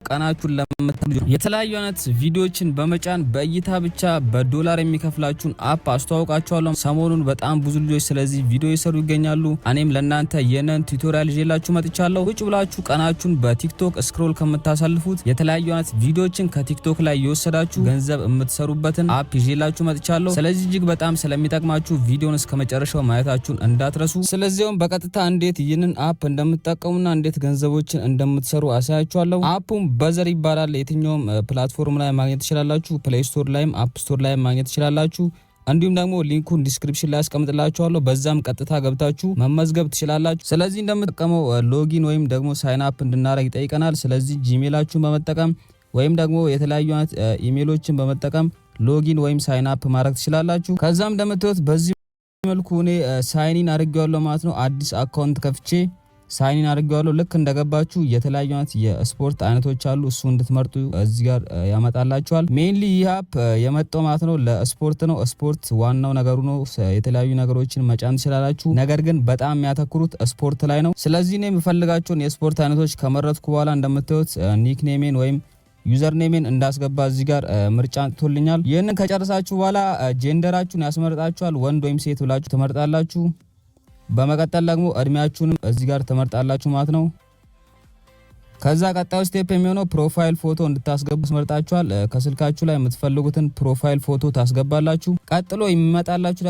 ቀናችሁን ለምትሉ የተለያዩ አይነት ቪዲዮዎችን በመጫን በእይታ ብቻ በዶላር የሚከፍላችሁን አፕ አስተዋውቃችኋለሁ። ሰሞኑን በጣም ብዙ ልጆች ስለዚህ ቪዲዮ እየሰሩ ይገኛሉ። እኔም ለእናንተ የነን ቱቶሪያል ይዤላችሁ መጥቻለሁ። ቁጭ ብላችሁ ቀናችሁን በቲክቶክ ስክሮል ከምታሳልፉት የተለያዩ አይነት ቪዲዮዎችን ከቲክቶክ ላይ እየወሰዳችሁ ገንዘብ የምትሰሩበትን አፕ ይዤላችሁ መጥቻለሁ። ስለዚህ እጅግ በጣም ስለሚጠቅማችሁ ቪዲዮን እስከመጨረሻው ማየታችሁን እንዳትረሱ። ስለዚህም በቀጥታ እንዴት ይህንን አፕ እንደምትጠቀሙና እንዴት ገንዘቦችን እንደምትሰሩ አሳያችኋለሁ። አፑም በዘር ይባላል። የትኛውም ፕላትፎርም ላይ ማግኘት ትችላላችሁ። ፕሌይ ስቶር ላይም አፕ ስቶር ላይም ማግኘት ትችላላችሁ። እንዲሁም ደግሞ ሊንኩን ዲስክሪፕሽን ላይ አስቀምጥላችኋለሁ። በዛም ቀጥታ ገብታችሁ መመዝገብ ትችላላችሁ። ስለዚህ እንደምትጠቀመው ሎጊን ወይም ደግሞ ሳይን አፕ እንድናረግ ይጠይቀናል። ስለዚህ ጂሜላችሁን በመጠቀም ወይም ደግሞ የተለያዩ አይነት ኢሜሎችን በመጠቀም ሎጊን ወይም ሳይን አፕ ማድረግ ትችላላችሁ። ከዛም እንደምትወት በዚህ መልኩ እኔ ሳይኒን አድርጌዋለሁ ማለት ነው። አዲስ አካውንት ከፍቼ ሳይኒን አድርጌዋለሁ። ልክ እንደገባችሁ የተለያዩ አይነት የስፖርት አይነቶች አሉ። እሱ እንድትመርጡ እዚህ ጋር ያመጣላችኋል። ሜንሊ ይህ አፕ የመጣው ማለት ነው ለስፖርት ነው። ስፖርት ዋናው ነገሩ ነው። የተለያዩ ነገሮችን መጫን ትችላላችሁ። ነገር ግን በጣም የሚያተኩሩት ስፖርት ላይ ነው። ስለዚህ እኔ የምፈልጋቸውን የስፖርት አይነቶች ከመረጥኩ በኋላ እንደምታዩት ኒክኔሜን ወይም ዩዘር ኔሜን እንዳስገባ እዚህ ጋር ምርጫ አንጥቶልኛል። ይህንን ከጨረሳችሁ በኋላ ጄንደራችሁን ያስመርጣችኋል። ወንድ ወይም ሴት ብላችሁ ትመርጣላችሁ። በመቀጠል ደግሞ እድሜያችሁንም እዚህ ጋር ትመርጣላችሁ ማለት ነው። ከዛ ቀጣዩ ስቴፕ የሚሆነው ፕሮፋይል ፎቶ እንድታስገቡ ትመርጣችኋል። ከስልካችሁ ላይ የምትፈልጉትን ፕሮፋይል ፎቶ ታስገባላችሁ። ቀጥሎ የሚመጣላችሁ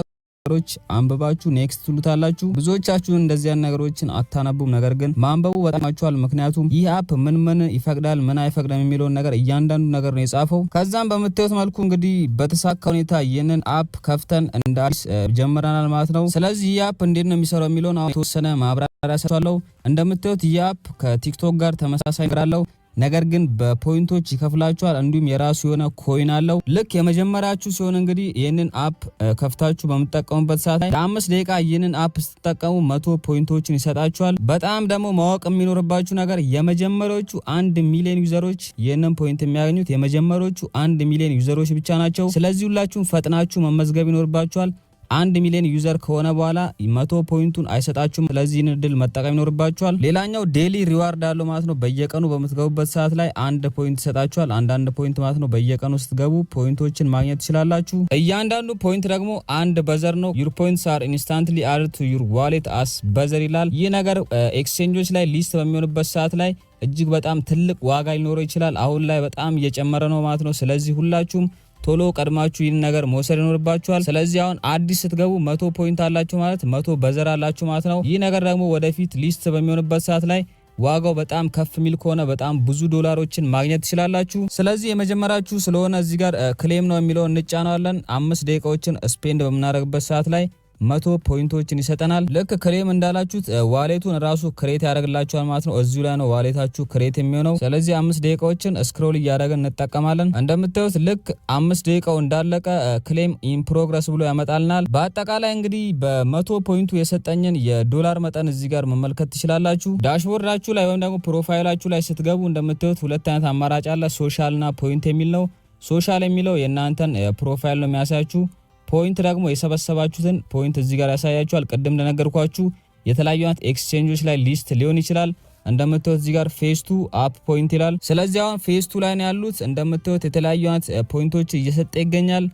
ነገሮች አንብባችሁ ኔክስት ትሉታላችሁ። ብዙዎቻችሁ እንደዚህ አይነት ነገሮችን አታነቡም፣ ነገር ግን ማንበቡ በጣማችኋል። ምክንያቱም ይህ አፕ ምን ይፈቅዳል ምን አይፈቅድም የሚለውን ነገር እያንዳንዱ ነገር ነው የጻፈው። ከዛም በምታዩት መልኩ እንግዲህ በተሳካ ሁኔታ ይህንን አፕ ከፍተን እንደ አዲስ ጀምረናል ማለት ነው። ስለዚህ ይህ አፕ እንዴት ነው የሚሰራው የሚለውን አሁን የተወሰነ ማብራሪያ ሰጥቻለሁ። እንደምታዩት ይህ አፕ ከቲክቶክ ጋር ተመሳሳይ ነገር አለው። ነገር ግን በፖይንቶች ይከፍላችኋል። እንዲሁም የራሱ የሆነ ኮይን አለው። ልክ የመጀመሪያችሁ ሲሆን እንግዲህ ይህንን አፕ ከፍታችሁ በምትጠቀሙበት ሰዓት ላይ ለ5 ደቂቃ ይህንን አፕ ስትጠቀሙ 100 ፖይንቶችን ይሰጣችኋል። በጣም ደግሞ ማወቅ የሚኖርባችሁ ነገር የመጀመሪያዎቹ 1 ሚሊዮን ዩዘሮች ይህንን ፖይንት የሚያገኙት የመጀመሪያዎቹ 1 ሚሊዮን ዩዘሮች ብቻ ናቸው። ስለዚህ ሁላችሁም ፈጥናችሁ መመዝገብ ይኖርባችኋል። 1 ሚሊዮን ዩዘር ከሆነ በኋላ 100 ፖይንቱን አይሰጣችሁም። ስለዚህ እድል መጠቀም ይኖርባችኋል። ሌላኛው ዴሊ ሪዋርድ አለው ማለት ነው። በየቀኑ በምትገቡበት ሰዓት ላይ 1 ፖይንት ይሰጣችኋል። አንዳንድ ፖይንት ማለት ነው። በየቀኑ ስትገቡ ፖይንቶችን ማግኘት ትችላላችሁ። እያንዳንዱ ፖይንት ደግሞ 1 በዘር ነው። your points are instantly added to your wallet as በዘር ይላል። ይህ ነገር ኤክስቼንጆች ላይ ሊስት በሚሆንበት ሰዓት ላይ እጅግ በጣም ትልቅ ዋጋ ሊኖረው ይችላል። አሁን ላይ በጣም እየጨመረ ነው ማለት ነው። ስለዚህ ሁላችሁም ቶሎ ቀድማችሁ ይህን ነገር መውሰድ ይኖርባችኋል። ስለዚህ አሁን አዲስ ስትገቡ 100 ፖይንት አላችሁ ማለት 100 በዘር አላችሁ ማለት ነው። ይህ ነገር ደግሞ ወደፊት ሊስት በሚሆንበት ሰዓት ላይ ዋጋው በጣም ከፍ ሚል ከሆነ በጣም ብዙ ዶላሮችን ማግኘት ትችላላችሁ። ስለዚህ የመጀመሪያችሁ ስለሆነ እዚህ ጋር ክሌም ነው የሚለው እንጫናለን። 5 ደቂቃዎችን ስፔንድ በምናደርግበት ሰዓት ላይ 100 ፖይንቶችን ይሰጠናል። ልክ ክሬም እንዳላችሁት ዋሌቱን ራሱ ክሬት ያደርግላችኋል ማለት ነው። እዚሁ ላይ ነው ዋሌታችሁ ክሬት የሚሆነው። ስለዚህ 5 ደቂቃዎችን ስክሮል እያደረግን እንጠቀማለን። እንደምታዩት ልክ 5 ደቂቃው እንዳለቀ ክሌም ኢን ፕሮግረስ ብሎ ያመጣልናል። በአጠቃላይ እንግዲህ በ100 ፖይንቱ የሰጠኝን የዶላር መጠን እዚህ ጋር መመልከት ትችላላችሁ። ዳሽቦርዳችሁ ላይ ወይም ደግሞ ፕሮፋይላችሁ ላይ ስትገቡ እንደምታዩት ሁለት አይነት አማራጭ አለ። ሶሻልና ፖይንት የሚል ነው። ሶሻል የሚለው የእናንተን ፕሮፋይል ነው የሚያሳያችሁ። ፖይንት ደግሞ የሰበሰባችሁትን ፖይንት እዚህ ጋር ያሳያችኋል። ቅድም እንደነገርኳችሁ የተለያዩ አይነት ኤክስቼንጆች ላይ ሊስት ሊሆን ይችላል። እንደምታዩት እዚህ ጋር ፌስ2 አፕ ፖይንት ይላል። ስለዚህ አሁን ፌስ2 ላይ ነው ያሉት። እንደምታዩት የተለያዩ አይነት ፖይንቶች እየሰጠ ይገኛል።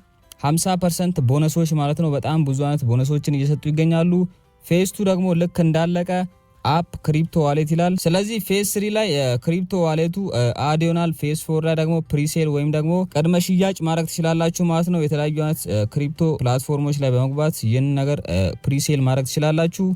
50% ቦነሶች ማለት ነው። በጣም ብዙ አይነት ቦነሶችን እየሰጡ ይገኛሉ። ፌስ2 ደግሞ ልክ እንዳለቀ አፕ ክሪፕቶ ዋሌት ይላል። ስለዚህ ፌስ 3 ላይ ክሪፕቶ ዋሌቱ አድ ይሆናል። ፌስ 4 ላይ ደግሞ ፕሪሴል ወይም ደግሞ ቅድመ ሽያጭ ማድረግ ትችላላችሁ ማለት ነው። የተለያዩ አይነት ክሪፕቶ ፕላትፎርሞች ላይ በመግባት ይህን ነገር ፕሪሴል ማድረግ ትችላላችሁ።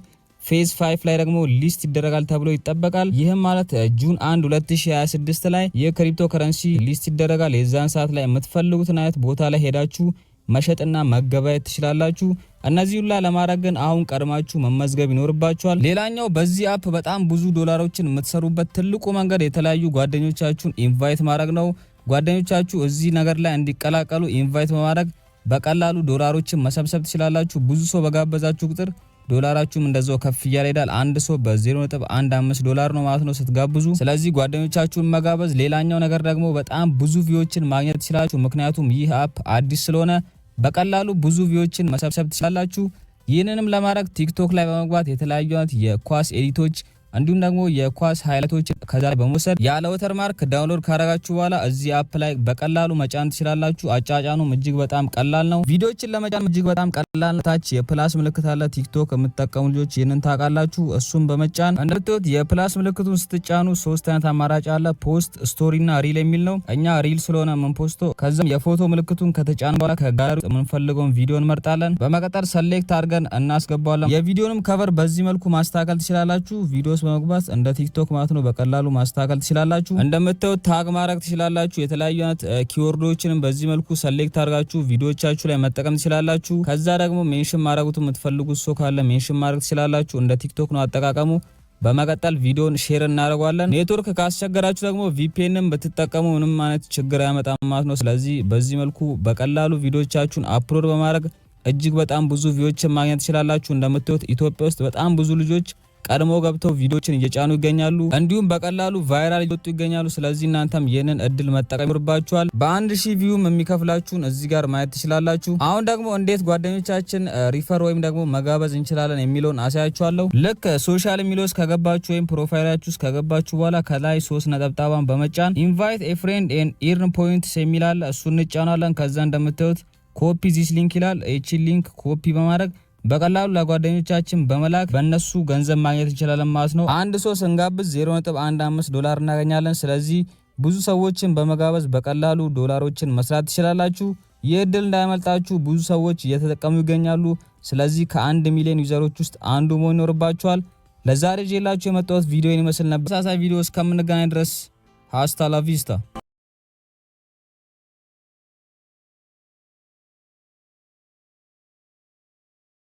ፌዝ 5 ላይ ደግሞ ሊስት ይደረጋል ተብሎ ይጠበቃል። ይህም ማለት ጁን 1 2026 ላይ የክሪፕቶ ከረንሲ ሊስት ይደረጋል። የዛን ሰዓት ላይ የምትፈልጉትን አይነት ቦታ ላይ ሄዳችሁ መሸጥና መገበያየት ትችላላችሁ። እነዚህ ሁላ ለማድረግ ግን አሁን ቀድማችሁ መመዝገብ ይኖርባችኋል። ሌላኛው በዚህ አፕ በጣም ብዙ ዶላሮችን የምትሰሩበት ትልቁ መንገድ የተለያዩ ጓደኞቻችሁን ኢንቫይት ማድረግ ነው። ጓደኞቻችሁ እዚህ ነገር ላይ እንዲቀላቀሉ ኢንቫይት በማድረግ በቀላሉ ዶላሮችን መሰብሰብ ትችላላችሁ። ብዙ ሰው በጋበዛችሁ ቁጥር ዶላራችሁም እንደዛው ከፍ እያለ ይሄዳል። አንድ ሰው በ0.15 ዶላር ነው ማለት ነው ስትጋብዙ። ስለዚህ ጓደኞቻችሁን መጋበዝ። ሌላኛው ነገር ደግሞ በጣም ብዙ ቪዎችን ማግኘት ትችላላችሁ። ምክንያቱም ይህ አፕ አዲስ ስለሆነ በቀላሉ ብዙ ቪዎችን መሰብሰብ ትችላላችሁ። ይህንንም ለማድረግ ቲክቶክ ላይ በመግባት የተለያዩ የኳስ ኤዲቶች እንዲሁም ደግሞ የኳስ ሃይላይቶችን ከዛ ላይ በመውሰድ ያለ ወተርማርክ ዳውንሎድ ካረጋችሁ በኋላ እዚህ አፕ ላይ በቀላሉ መጫን ትችላላችሁ። አጫጫኑም እጅግ በጣም ቀላል ነው። ቪዲዮዎችን ለመጫን እጅግ በጣም ቀላል ነው። ታች የፕላስ ምልክት አለ። ቲክቶክ የምትጠቀሙ ልጆች ይህንን ታውቃላችሁ። እሱን በመጫን እንደምታዩት የፕላስ ምልክቱን ስትጫኑ 3 አይነት አማራጭ አለ። ፖስት፣ ስቶሪ እና ሪል የሚል ነው። እኛ ሪል ስለሆነ የምንፖስተው። ከዛም የፎቶ ምልክቱን ከተጫን በኋላ ከጋለሪ የምንፈልገውን ቪዲዮ እንመርጣለን። በመቀጠል ሰሌክት አድርገን እናስገባዋለን። የቪዲዮንም ከቨር በዚህ መልኩ ማስተካከል ትችላላችሁ። ቪዲዮስ በመግባት እንደ ቲክቶክ ማለት ነው በቀላሉ ማስተካከል ትችላላችሁ። እንደምታዩት ታግ ማድረግ ትችላላችሁ። የተለያዩ አይነት ኪወርዶችንም በዚህ መልኩ ሰሌክት አድርጋችሁ ቪዲዮቻችሁ ላይ መጠቀም ትችላላችሁ። ከዛ ደግሞ ሜንሽን ማድረጉት የምትፈልጉት ሰው ካለ ሜንሽን ማድረግ ትችላላችሁ። እንደ ቲክቶክ ነው አጠቃቀሙ። በመቀጠል ቪዲዮን ሼር እናደርጋለን። ኔትወርክ ካስቸገራችሁ ደግሞ ቪፒኤንን ብትጠቀሙ ምንም አይነት ችግር አያመጣም ማለት ነው። ስለዚህ በዚህ መልኩ በቀላሉ ቪዲዮቻችሁን አፕሎድ በማድረግ እጅግ በጣም ብዙ ቪዲዮችን ማግኘት ትችላላችሁ። እንደምታዩት ኢትዮጵያ ውስጥ በጣም ብዙ ልጆች ቀድሞ ገብተው ቪዲዮችን እየጫኑ ይገኛሉ። እንዲሁም በቀላሉ ቫይራል እየወጡ ይገኛሉ። ስለዚህ እናንተም ይህንን እድል መጠቀም ይኖርባችኋል። በ1000 ቪውም የሚከፍላችሁን እዚህ ጋር ማየት ትችላላችሁ። አሁን ደግሞ እንዴት ጓደኞቻችን ሪፈር ወይም ደግሞ መጋበዝ እንችላለን የሚለውን አሳያችኋለሁ። ልክ ሶሻል ሚዲያ ውስጥ ከገባችሁ ወይም ፕሮፋይላችሁ ውስጥ ከገባችሁ በኋላ ከላይ 3 ነጠብጣባን በመጫን ኢንቫይት ኤ ፍሬንድ ኤንድ ኢርን ፖይንትስ የሚል አለ። እሱን እንጫናለን። ከዛ እንደምታዩት ኮፒ ዚስ ሊንክ ይላል። እቺ ሊንክ ኮፒ በማድረግ በቀላሉ ለጓደኞቻችን በመላክ በእነሱ ገንዘብ ማግኘት እንችላለን ማለት ነው። አንድ ሰው ስንጋብዝ $0.15 እናገኛለን። ስለዚህ ብዙ ሰዎችን በመጋበዝ በቀላሉ ዶላሮችን መስራት ትችላላችሁ። ይህ እድል እንዳይመልጣችሁ። ብዙ ሰዎች እየተጠቀሙ ይገኛሉ። ስለዚህ ከ1 ሚሊዮን ዩዘሮች ውስጥ አንዱ መሆን ይኖርባችኋል። ለዛሬ ይዤላችሁ የመጣሁት ቪዲዮ ይመስል ነበር። ተመሳሳይ ቪዲዮ እስከምንገናኝ ድረስ ሃስታ ላ ቪስታ